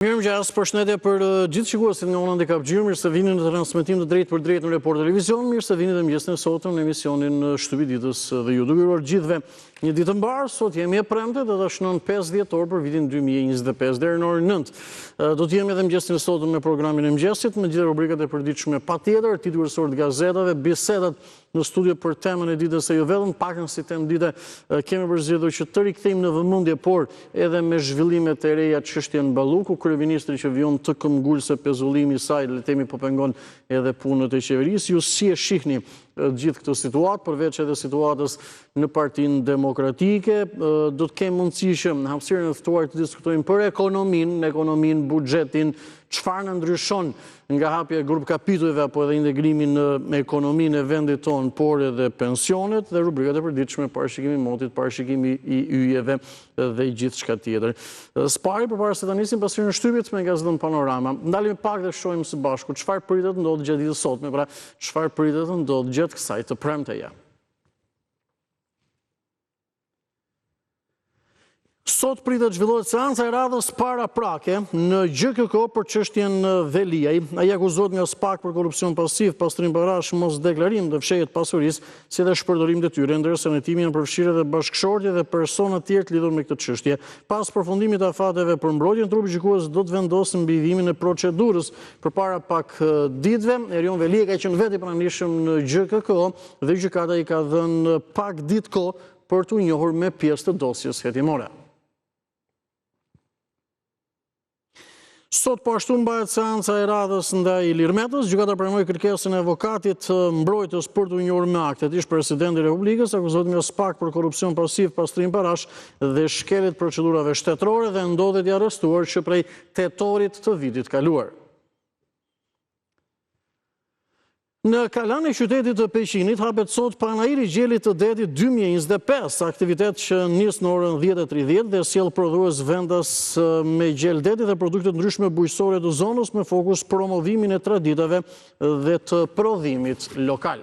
Mirëmëngjes, përshëndetje për gjithë shikuesit nga Ona Kapgjirë, mirë se vini në transmetim të drejtë për drejtë në Report Televizion, mirë se vini dhe mëngjesin e sotëm në emisionin Shtëpi ditës dhe ju duke uruar gjithëve një ditë mbar. Sot jemi e premte dhe është nën 5 dhjetor për vitin 2025 deri në orën 9. Do të jemi edhe mëngjesin e sotëm me programin e mëngjesit, me gjithë rubrikat e përditshme patjetër, titull kryesor të gazetave, bisedat në studio për temën e ditës së jo vetëm pakën si temë dite kemi përzgjedhur që të rikthejmë në vëmendje, por edhe me zhvillimet e reja çështjen Balluku, kryeministri që vijon të këmbgulse pezullimi i saj, le të themi po pengon edhe punët e qeverisë. Ju si e shihni gjithë këtë situatë, përveç edhe situatës në Partinë Demokratike, do të kemi mundësi që në hapësirën e ftuar të diskutojmë për ekonominë, buxhetin, çfarë na ndryshon nga hapja e grup kapitujve apo edhe integrimin në ekonominë e vendit tonë, por edhe pensionet dhe rubrikat e përditshme, parashikimi i motit, parashikimi i yjeve dhe i gjithçka tjetër. Spari, përpara se ta nisim pasurinë e shtypit me gazetën Panorama, ndalemi pak dhe shohim së bashku çfarë pritet të ndodhë gjatë ditës sotme, pra çfarë pritet të ndodhë gjatë kësaj të premteje. Sot pritet zhvillohet seanca e radhës paraprake në GKK për çështjen Veliaj. Ai akuzohet nga SPAK për korrupsion pasiv, pastrim parash, mosdeklarim dhe fshehjet pasurisë, si dhe shpërdorim detyre, ndërsa në timin janë përfshirë edhe bashkëshortje dhe persona të tjerë të lidhur me këtë çështje. Pas përfundimit të afateve për mbrojtjen, trupi gjykues do të vendosë mbivimin e procedurës. Përpara pak ditëve, Erion Veliaj ka qenë vetë i pranishëm në GKK dhe gjykata i ka dhënë pak ditë kohë për t'u njohur me pjesë të dosjes hetimore. Sot po ashtu mbahet seanca e radhës ndaj Ilir Metës. Gjykata pranoi kërkesën e avokatit mbrojtës për t'u njohur me aktet. Ish presidenti i Republikës akuzohet nga SPAK për korrupsion pasiv, pastrim parash dhe shkeljet procedurave shtetërore dhe ndodhet i arrestuar që prej tetorit të vitit kaluar. Në Kalan e qytetit të Peqinit hapet sot panairi i gjelit të detit 2025, aktivitet që nis në orën 10:30 dhe sjell prodhues vendas me gjel deti dhe produkte ndryshme bujqësore të zonës me fokus promovimin e traditave dhe të prodhimit lokal.